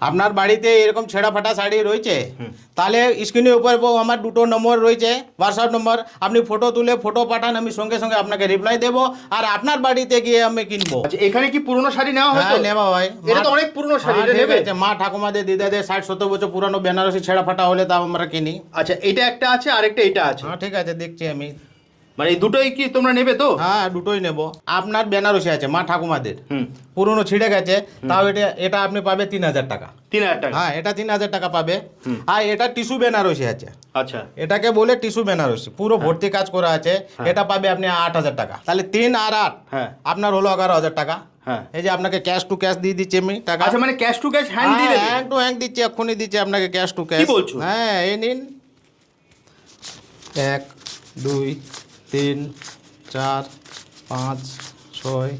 আপনার বাড়িতে এরকম ছেঁড়া ফাটা শাড়ি রয়েছে, তাহলে স্ক্রিনের উপর আমার দুটো নম্বর রয়েছে, হোয়াটসঅ্যাপ নম্বর। আপনি ফটো তুলে ফটো পাঠান, আমি সঙ্গে সঙ্গে আপনাকে রিপ্লাই দেবো, আর আপনার বাড়িতে গিয়ে আমি কিনবো। আচ্ছা, এখানে কি পুরনো শাড়ি নেওয়া হয়? হ্যাঁ, নেওয়া হয়। এটা তো অনেক পুরনো শাড়ি, এটা নেবে? মা ঠাকুমাদের দিদাদের 60-70 বছর পুরানো বেনারসি ছেঁড়া ফাটা হলে তাও আমরা কিনি। আচ্ছা, এটা একটা আছে, আরেকটা এটা আছে। হ্যাঁ, ঠিক আছে, দেখছি আমি। মানে এই দুটোই কি তোমরা নেবে তো? হ্যাঁ, দুটোই নেব। আপনার বেনারসি আছে মা ঠাকুমাদের, পুরনো ছিঁড়ে গেছে, তাও এটা আপনি পাবে 3000 টাকা। 3000 টাকা? হ্যাঁ, এটা 3000 টাকা পাবে। আর এটা টিস্যু বেনারসি আছে। আচ্ছা, এটাকে বলে টিস্যু বেনারসি, পুরো ভর্তি কাজ করা আছে। এটা পাবে আপনি 8000 টাকা। তাহলে 3 আর 8 আপনার হলো 11000 টাকা। হ্যাঁ, এই যে আপনাকে ক্যাশ টু ক্যাশ দিয়ে দিচ্ছি আমি টাকা। আচ্ছা, মানে ক্যাশ টু ক্যাশ হ্যান্ড দিয়ে দেবে? হ্যান্ড টু হ্যান্ড দিচ্ছি, এক্ষুনি দিচ্ছি আপনাকে ক্যাশ টু ক্যাশ। কি বলছো? হ্যাঁ, এই নিন। 1 2 3 4 5 6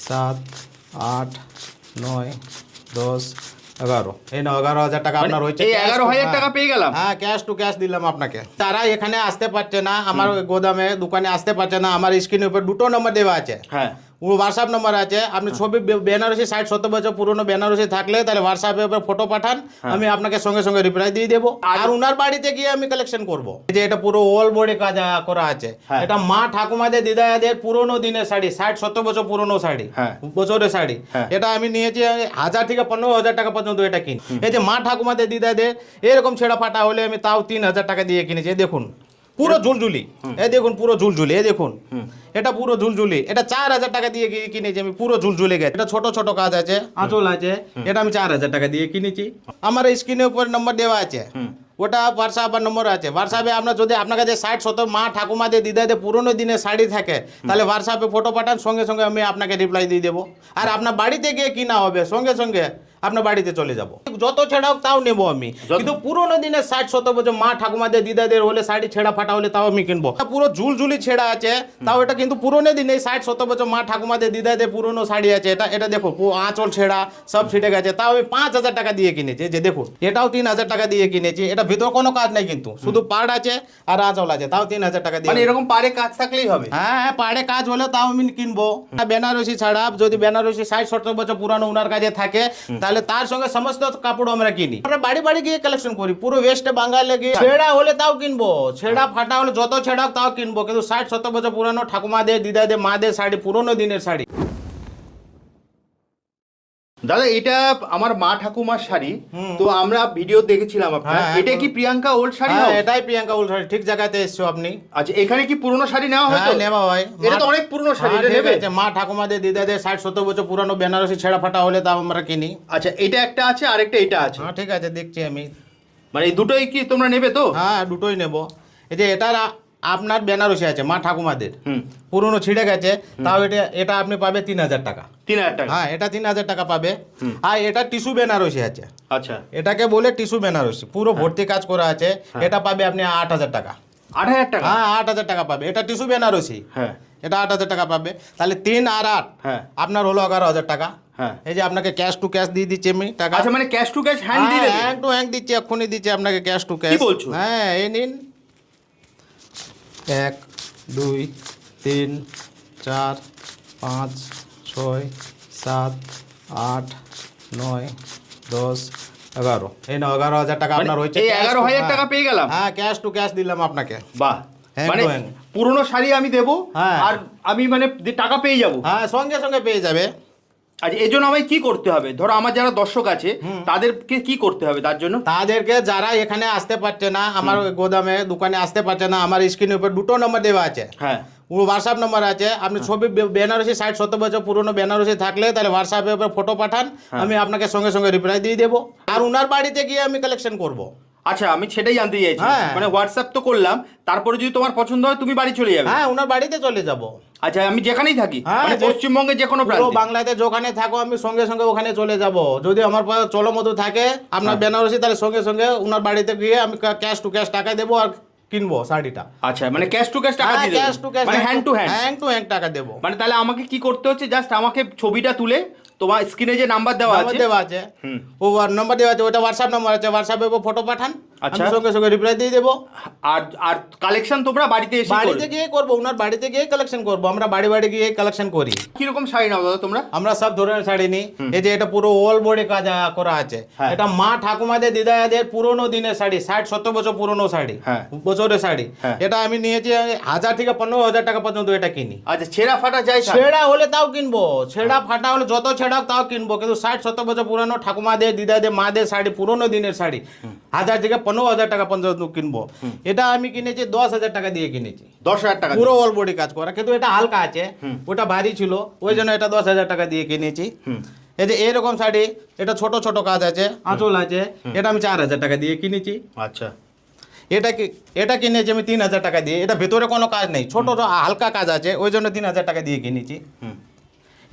7 8 9 10 11। এই না 11000 টাকা আপনার হয়েছে। এই 11000 টাকা পেয়ে গেলাম? হ্যাঁ, ক্যাশ টু ক্যাশ দিলাম আপনাকে। তারা এখানে আসতে পারছে না, আমার গোদামে দোকানে আসতে পারছে না, আমার স্ক্রিনের উপর দুটো নম্বর দেওয়া আছে। হ্যাঁ, হোয়াটসঅ্যাপ নম্বর আছে। আপনি ছবি বেনারসি 60-70 বছর পুরনো বেনারসি থাকলে তাহলে হোয়াটসঅ্যাপে উপর ফটো পাঠান, আমি আপনাকে সঙ্গে সঙ্গে রিপ্লাই দিয়ে দেবো, আর উনার বাড়িতে গিয়ে আমি কালেকশন করব। এই যে এটা পুরো অল বডি কাজ করা আছে। এটা মা ঠাকুমাদের দিদাদের পুরনো দিনের শাড়ি, 60-70 বছর পুরনো শাড়ি, বছরের শাড়ি। এটা আমি নিয়েছি 1000 থেকে 15000 টাকা পর্যন্ত এটা কিনি। এই যে মা ঠাকুমাদের দিদাদের এরকম ছেঁড়া ফাটা হলে আমি তাও 3000 টাকা দিয়ে কিনেছি। এই দেখুন পুরো ঝুলঝুলি, এই দেখুন পুরো ঝুলঝুলি, এই দেখুন এটা পুরো ঝুলঝুলি। এটা 4000 টাকা দিয়ে কিনেছি আমি, পুরো ঝুলঝুলি গেছে। এটা ছোট ছোট কাজ আছে, আঁচল আছে, এটা আমি 4000 টাকা দিয়ে কিনেছি। আমার স্ক্রিনের উপর নম্বর দেওয়া আছে, ওটা হোয়াটসঅ্যাপ নম্বর আছে। হোয়াটসঅ্যাপে আপনার যদি আপনার কাছে 60-70 মা ঠাকুমাদের দিদাদের পুরনো দিনের শাড়ি থাকে, তাহলে হোয়াটসঅ্যাপে ফটো পাঠান, সঙ্গে সঙ্গে আমি আপনাকে রিপ্লাই দিয়ে দেবো। আর আপনার বাড়িতে গিয়ে কিনা হবে, সঙ্গে সঙ্গে আপনার বাড়িতে চলে যাব। যত ছেঁড়া হোক তাও নেবো আমি, কিন্তু পুরোনো দিনের 60-70 বছর মা ঠাকুমাদের দিদাদের হলে শাড়ি ছেঁড়া ফাটা হলে তাও আমি কিনবো। পুরো ঝুলঝুলি ছেঁড়া আছে, তাও এটা কিন্তু পুরোনো দিনে 60-70 বছর মা ঠাকুমাদের দিদাদের পুরোনো শাড়ি আছে। এটা দেখো আঁচল ছেঁড়া সব ছিটে গেছে, তাও আমি 5000 টাকা দিয়ে কিনেছি। যে দেখুন এটাও 3000 টাকা দিয়ে কিনেছি। এটা ভিতর কোনো কাজ নাই, কিন্তু শুধু পাড় আছে আর আঁচল আছে, তাও 3000 টাকা দিয়ে। মানে এরকম পাড়ে কাজ থাকলেই হবে? হ্যাঁ, পাড়ে কাজ হলে তাও আমি কিনবো। বেনারসি ছাড়া যদি বেনারসি 60-70 বছর পুরানো ওনার কাছে থাকে, তাহলে তার সঙ্গে সমস্ত কাপড় আমরা কিনি। আমরা বাড়ি বাড়ি গিয়ে কালেকশন করি, পুরো ওয়েস্ট বাঙ্গালে গিয়ে। ছেঁড়া হলে তাও কিনবো, ছেঁড়া ফাটা হলে যত ছেঁড়া হোক তাও কিনবো, কিন্তু 60-70 বছর পুরানো ঠাকুমাদের দিদাদের মাদের শাড়ি, পুরোনো দিনের শাড়ি। দাদা, এটা আমার মা ঠাকুমার শাড়ি, তো আমরা ভিডিও দেখেছিলাম আপনার। এটা কি প্রিয়াঙ্কা ওল্ড শাড়ি? হ্যাঁ, এটাই প্রিয়াঙ্কা ওল্ড শাড়ি, ঠিক জায়গাতে এসছো আপনি। আচ্ছা, এখানে কি পুরনো শাড়ি নেওয়া হয়? হ্যাঁ, নেওয়া হয়। এটা তো অনেক পুরনো শাড়ি, এটা নেবে? মা ঠাকুমাদের দিদাদের 60-70 বছর পুরানো বেনারসি ছেঁড়া ফাটা হলে তাও আমরা কিনি। আচ্ছা, এটা একটা আছে, আরেকটা এটা আছে। হ্যাঁ, ঠিক আছে, দেখছি আমি। মানে এই দুটোই কি তোমরা নেবে তো? হ্যাঁ, দুটোই নেব। এই যে এটা আপনার বেনারসি আছে মা ঠাকুমাদের, পুরনো ছিঁড়ে গেছে, তাও এটা আপনি পাবে 3000 টাকা। 3000 টাকা? হ্যাঁ, এটা 3000 টাকা পাবে। আর এটা টিস্যু বেনারসি আছে। আচ্ছা, এটাকে বলে টিস্যু বেনারসি, পুরো ভর্তি কাজ করা আছে। এটা পাবে আপনি 8000 টাকা। 8000 টাকা? হ্যাঁ, 8000 টাকা পাবে। এটা টিস্যু বেনারসি। হ্যাঁ, এটা 8000 টাকা পাবে। তাহলে 3 আর 8 আপনার হলো 11000 টাকা। হ্যাঁ, এই যে আপনাকে ক্যাশ টু ক্যাশ দিয়ে দিচ্ছি আমি টাকা। আচ্ছা, মানে ক্যাশ টু ক্যাশ হ্যান্ড দিয়ে দেবে? হ্যান্ড টু হ্যান্ড দিচ্ছি, এক্ষুনি দিচ্ছি আপনাকে ক্যাশ টু ক্যাশ। কি বলছো? হ্যাঁ, এই নিন। 1 2 3 4 5 6 7 8 9 10 11। এই না 11000 টাকা আপনার হয়েছে। এই 11000 টাকা পেয়ে গেলাম? হ্যাঁ, ক্যাশ টু ক্যাশ দিলাম আপনাকে। বাহ, মানে পুরনো শাড়ি আমি দেবো, আর আমি মানে টাকা পেয়ে যাবো? হ্যাঁ, সঙ্গে সঙ্গে পেয়ে যাবে। আচ্ছা, এর জন্য আমায় কি করতে হবে? ধরো আমার যারা দর্শক আছে তাদেরকে কি করতে হবে তার জন্য? তাদেরকে যারা এখানে আসতে পারছে না, আমার গোদামে দোকানে আসতে পারছে না, আমার স্ক্রিনের উপর দুটো নম্বর দেওয়া আছে। হ্যাঁ, হোয়াটসঅ্যাপ নম্বর আছে। আপনি ছবি বেনারসি 60-70 বছর পুরনো বেনারসি থাকলে তাহলে হোয়াটসঅ্যাপে উপর ফটো পাঠান, আমি আপনাকে সঙ্গে সঙ্গে রিপ্লাই দিয়ে দেবো, আর উনার বাড়িতে গিয়ে আমি কালেকশন করব। আচ্ছা, আমি সেটাই জানতে চাইছি। মানে হোয়াটসঅ্যাপ তো করলাম, তারপরে যদি তোমার পছন্দ হয় তুমি বাড়ি চলে যাবে? হ্যাঁ, উনার বাড়িতে চলে যাব। আচ্ছা, আমি যেখানেই থাকি, মানে পশ্চিমবঙ্গে যে কোনো প্রান্তে? বাংলাতে যেখানে থাকো আমি সঙ্গে সঙ্গে ওখানে চলে যাব। যদি আমার চলমতো থাকে আপনার বেনারসি, তাহলে সঙ্গে সঙ্গে উনার বাড়িতে গিয়ে আমি ক্যাশ টু ক্যাশ টাকা দেবো আর কিনবো শাড়িটা। আচ্ছা, মানে ক্যাশ টু ক্যাশ টাকা দিয়ে দেবো? ক্যাশ টু ক্যাশ, মানে hand to hand? Hand to hand টাকা দেবো। মানে তাহলে আমাকে কি করতে হচ্ছে? জাস্ট আমাকে ছবিটা তুলে তোমার স্ক্রিনে যে নাম্বার দেওয়া নাম্বার আছে দেওয়া আছে, হুম। ও নাম্বার দেওয়া আছে, ওটা হোয়াটসঅ্যাপ নাম্বার আছে, হোয়াটসঅ্যাপে ফটো পাঠান, আচ্ছা। আমি সঙ্গে সঙ্গে রিপ্লাই দিয়ে দেবো। আর আর কালেকশন তোমরা বাড়িতে এসে বাড়িতে গিয়ে করবো, ওনার বাড়িতে গিয়ে কালেকশন করবো, আমরা বাড়ি বাড়ি গিয়ে কালেকশন করি। কিরকম শাড়ি নাও দাদা তোমরা? আমরা সব ধরনের শাড়ি নিই। এই যে এটা পুরো অল বডি কাজ করা আছে, হ্যাঁ। এটা মা ঠাকুমাদের দিদাদের পুরোনো দিনের শাড়ি, 60-70 বছর পুরোনো শাড়ি, হ্যাঁ। বছরের শাড়ি। হ্যাঁ। এটা আমি নিয়েছি 1000 থেকে 15,000 টাকা পর্যন্ত এটা কিনি। আচ্ছা, ছেঁড়া ফাটা যায় শাড়ি? ছেঁড়া হলে তাও কিনবো, ছেঁড়া ফাটা হলে যত ছেঁড়া হোক তাও কিনবো, কিন্তু 60-70 বছর পুরনো ঠাকুমাদের দিদাদের মাদের শাড়ি, পুরোনো দিনের শাড়ি 1000 থেকে 15,000 টাকা পর্যন্ত কিনবো। এটা আমি কিনেছি 10,000 টাকা দিয়ে কিনেছি, 10,000 টাকা পুরো অল বডি কাজ করা, কিন্তু এটা হালকা আছে, ওটা ভারী ছিল, ওই জন্য এটা 10,000 টাকা দিয়ে কিনেছি। এই যে এরকম শাড়ি, এটা ছোট ছোট কাজ আছে, আঁচল আছে, এটা আমি 4,000 টাকা দিয়ে কিনেছি। আচ্ছা, এটা কিনেছি আমি 3,000 টাকা দিয়ে, এটা ভেতরে কোনো কাজ নেই, ছোট হালকা কাজ আছে, ওই জন্য 3,000 টাকা দিয়ে কিনেছি।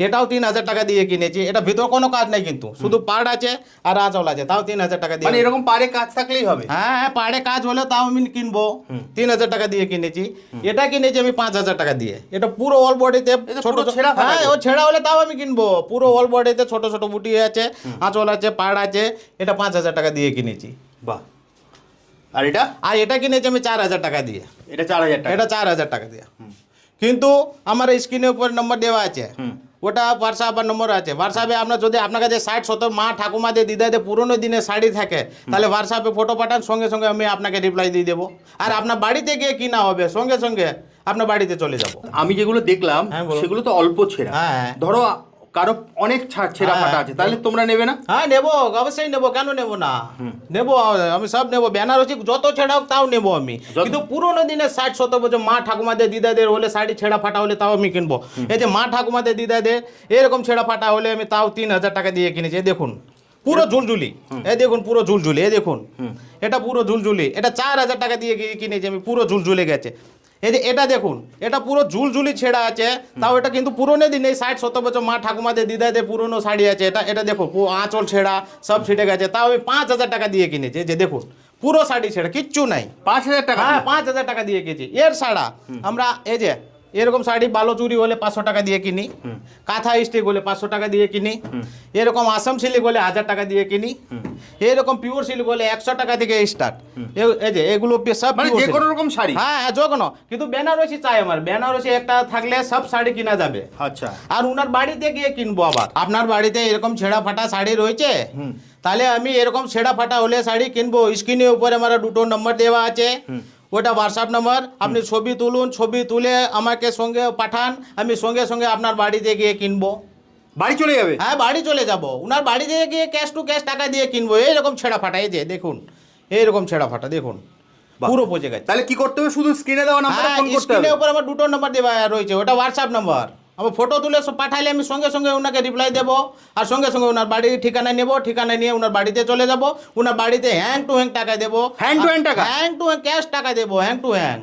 এটাও 3,000 টাকা দিয়ে কিনেছি, এটা ভিতর কোনো কাজ নেই, কিন্তু শুধু পাড় আছে আর আঁচল আছে, তাও 3,000 টাকা দিয়ে। মানে এরকম পাড়ে কাজ থাকলেই হবে? হ্যাঁ হ্যাঁ, পাড়ে কাজ হলে তাও আমি কিনবো, 3,000 টাকা দিয়ে কিনেছি। এটা কিনেছি আমি 5,000 টাকা দিয়ে, এটা পুরো অল বডিতে ছোট ছেঁড়া ফাটা? হ্যাঁ, ও ছেঁড়া হলে তাও আমি কিনবো, পুরো অল বডিতে ছোট ছোট বুটি আছে, আঁচল আছে, পাড় আছে, এটা 5,000 টাকা দিয়ে কিনেছি। বাহ। আর এটা? আর এটা কিনেছি আমি 4,000 টাকা দিয়ে, এটা 4,000 টাকা? এটা 4,000 টাকা দিয়ে। কিন্তু আমার স্ক্রিনের উপর নম্বর দেওয়া আছে, ওটা হোয়াটসঅ্যাপ নম্বর আছে, হোয়াটসঅ্যাপে আপনার যদি আপনার কাছে 60-70 মা ঠাকুমাদের দিদাদের পুরোনো দিনের শাড়ি থাকে, তাহলে হোয়াটসঅ্যাপে ফটো পাঠান, সঙ্গে সঙ্গে আমি আপনাকে রিপ্লাই দিয়ে দেবো। আর আপনার বাড়িতে গিয়ে কিনা হবে, সঙ্গে সঙ্গে আপনার বাড়িতে চলে যাব। আমি যেগুলো দেখলাম হ্যাঁ, বলো। সেগুলো তো অল্প ছেঁড়া। হ্যাঁ। ধরো কারো অনেক ছেঁড়া হ্যাঁ। ফাটা আছে, তাহলে তোমরা নেবে না? হ্যাঁ নেবো, অবশ্যই নেবো, কেন নেবো না, নেবো, আমি সব নেবো, বেনারসি যত ছেঁড়া হোক তাও নেবো আমি, কিন্তু পুরোনো দিনের 60-70 বছর মা ঠাকুমাদের দিদাদের হলে শাড়ি ছেঁড়া ফাটা হলে তাও আমি কিনবো। এই যে মা ঠাকুমাদের দিদাদের এরকম ছেঁড়া ফাটা হলে আমি তাও 3,000 টাকা দিয়ে কিনেছি। এই দেখুন পুরো ঝুলঝুলি, এই দেখুন পুরো ঝুলঝুলি, এই দেখুন এটা পুরো ঝুলঝুলি, এটা 4,000 টাকা দিয়ে কিনেছি আমি, পুরো ঝুলঝুলে গেছে। এই যে এটা দেখুন, এটা পুরো ঝুলঝুলি ছেঁড়া আছে, তাও এটা কিন্তু পুরোনো দিন, এই 60-70 বছর মা ঠাকুমাদের দিদাদের পুরোনো শাড়ি আছে, এটা দেখুন পুরো আঁচল ছেঁড়া, সব ছিটে গেছে, তাও আমি 5,000 টাকা দিয়ে কিনেছি। এই যে দেখুন পুরো শাড়ি ছেঁড়া, কিচ্ছু নাই। 5,000 টাকা? হ্যাঁ, 5,000 টাকা দিয়ে কিনেছি। এর ছাড়া আমরা এই যে এরকম শাড়ি বালো চুরি হলে 500 টাকা দিয়ে কিনি, কাঁথা স্টিক হলে 500 টাকা দিয়ে কিনি, এরকম আসাম সিল্ক হলে 1,000 টাকা দিয়ে কিনি, এরকম পিওর সিল্ক হলে 100 টাকা থেকে স্টার্ট। এই যে এগুলো সব মানে pure যে silk। কোনো রকম শাড়ি? হ্যাঁ যে কোনো, কিন্তু বেনারসি চাই আমার, বেনারসি একটা থাকলে সব শাড়ি কিনা যাবে। আচ্ছা। আর উনার বাড়িতে গিয়ে কিনবো। আবার আপনার বাড়িতে এরকম ছেঁড়া ফাটা শাড়ি রয়েছে, তাহলে আমি এরকম ছেঁড়া ফাটা হলে শাড়ি কিনবো। স্ক্রিনের উপরে আমার 2টো নম্বর দেওয়া আছে, ওটা হোয়াটসঅ্যাপ নম্বর, আপনি ছবি তুলুন, ছবি তুলে আমাকে সঙ্গে পাঠান, আমি সঙ্গে সঙ্গে আপনার বাড়িতে গিয়ে কিনবো। বাড়ি চলে যাবে? হ্যাঁ, বাড়ি চলে যাব, উনার বাড়িতে গিয়ে ক্যাশ টু ক্যাশ টাকা দিয়ে কিনবো। এইরকম ছেঁড়া ফাটা, এই যে দেখুন এইরকম ছেঁড়া ফাটা দেখুন, পুরো পচে গেছে। তাহলে কি করতে হবে? শুধু স্ক্রিনে দেওয়া নাম্বারে হ্যাঁ, ফোন করতে হবে? স্ক্রিনের উপর আমার 2টো নম্বর দেওয়া রয়েছে, ওটা হোয়াটসঅ্যাপ নম্বর। আমার ফটো তুলে পাঠাইলে আমি সঙ্গে সঙ্গে ওনাকে রিপ্লাই দেবো, আর সঙ্গে সঙ্গে ওনার বাড়ির ঠিকানা নেবো, ঠিকানা নিয়ে ওনার বাড়িতে চলে যাব, ওনার বাড়িতে হ্যাং টু হ্যাং টাকা দেবো। হ্যাং টু হ্যাং টাকা? হ্যাং টু হ্যাং ক্যাশ টাকা দেবো, হ্যাং টু হ্যাং।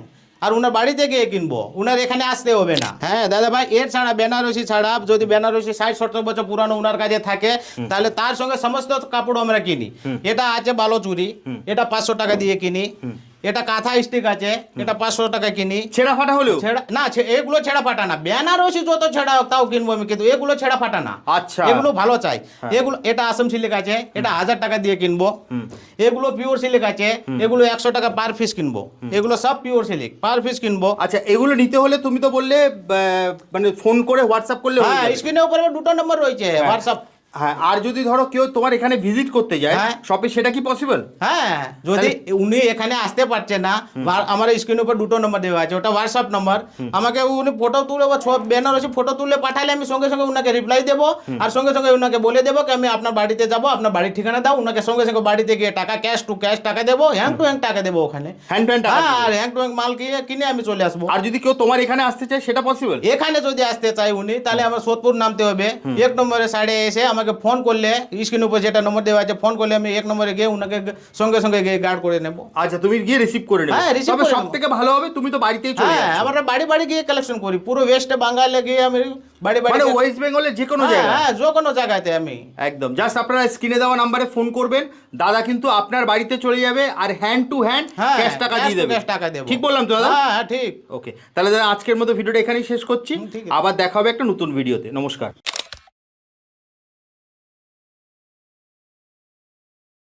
আর ওনার বাড়িতে গিয়ে কিনবো, ওনার এখানে আসতে হবে না। হ্যাঁ দাদা ভাই, এর ছাড়া বেনারসি ছাড়া যদি বেনারসি 60-70 বছর পুরানো ওনার কাছে থাকে, তাহলে তার সঙ্গে সমস্ত কাপড় আমরা কিনি। এটা আছে বালো চুরি, এটা 500 টাকা দিয়ে কিনি, এটা কাঁথা স্টিক আছে, এটা 500 টাকা কিনি। ছেঁড়া ফাটা হলেও? ছেঁড়া না, এগুলো ছেঁড়া ফাটা না, বেনারসি যত ছেঁড়া হোক তাও কিনবো আমি, কিন্তু এগুলো ছেঁড়া ফাটা না। আচ্ছা, এগুলো ভালো চাই। এগুলো, এটা আসাম সিল্ক আছে, এটা 1,000 টাকা দিয়ে কিনবো। এগুলো পিওর সিল্ক আছে, এগুলো 100 টাকা পার পিস কিনবো। এগুলো সব পিওর সিল্ক, পার পিস কিনবো। আচ্ছা, এগুলো নিতে হলে তুমি তো বললে মানে ফোন করে হোয়াটসঅ্যাপ করলে হয়ে হ্যাঁ, যাবে? স্ক্রিনের উপরে 2টো নম্বর রয়েছে, হোয়াটসঅ্যাপ। হ্যাঁ, আর যদি ধরো কেউ তোমার এখানে ভিজিট করতে যায় হ্যাঁ। শপে, সেটা কি পসিবল? হ্যাঁ, যদি উনি এখানে আসতে পারছে না, আমার স্ক্রিনের উপর 2টো নম্বর দেওয়া আছে, ওটা হোয়াটসঅ্যাপ নম্বর। আমাকে উনি ফটো তুলে বা বেনারসি ফটো তুলে পাঠালে আমি সঙ্গে সঙ্গে উনাকে রিপ্লাই দেবো, আর সঙ্গে সঙ্গে উনাকে বলে দেবো কি আমি আপনার বাড়িতে যাবো, আপনার বাড়ির ঠিকানা দাও, উনাকে সঙ্গে সঙ্গে বাড়িতে গিয়ে টাকা ক্যাশ টু ক্যাশ টাকা দেবো, হ্যাং টু হ্যাং টাকা দেবো ওখানে। হ্যান্ড টু হ্যান্ড টাকা হ্যাঁ, দেবে? আর হ্যাং টু হ্যাং মাল কিনে আমি চলে আসবো। আর যদি কেউ তোমার এখানে আসতে চায় সেটা পসিবল? এখানে যদি আসতে চাই উনি, তাহলে আমার সোদপুর নামতে হবে, 1 নম্বরে সাইডে এসে আমাকে ফোন করলে, স্ক্রিনের উপর যেটা নম্বর দেওয়া আছে, ফোন করলে আমি 1 নম্বরে গিয়ে উনাকে সঙ্গে সঙ্গে গিয়ে গার্ড করে নেবো। আচ্ছা, তুমি গিয়ে রিসিভ করে নেবে? হ্যাঁ, receive তবে করে সব নেবো। থেকে ভালো হবে তুমি তো বাড়িতেই চলে হ্যাঁ, যাচ্ছ। আমরা বাড়ি বাড়ি গিয়ে কালেকশন করি, পুরো ওয়েস্ট বাঙ্গালে গিয়ে আমি বাড়ি বাড়ি মানে ওয়েস্ট বেঙ্গলের যে কোনো হ্যাঁ, জায়গায়? হ্যাঁ, যে কোনো জায়গাতে আমি একদম, জাস্ট আপনারা স্ক্রিনে দেওয়া নাম্বারে ফোন করবেন, দাদা কিন্তু আপনার বাড়িতে চলে যাবে, আর হ্যান্ড টু হ্যান্ড হ্যাঁ, ক্যাশ টাকা দিয়ে দেবে। ক্যাশ টাকা দেবো। ঠিক বললাম তো দাদা? হ্যাঁ, হ্যাঁ, ঠিক। ওকে, তাহলে দাদা আজকের মতো ভিডিওটা এখানেই শেষ করছি, ঠিক আছে। আবার দেখা হবে একটা নতুন ভিডিওতে। নমস্কার।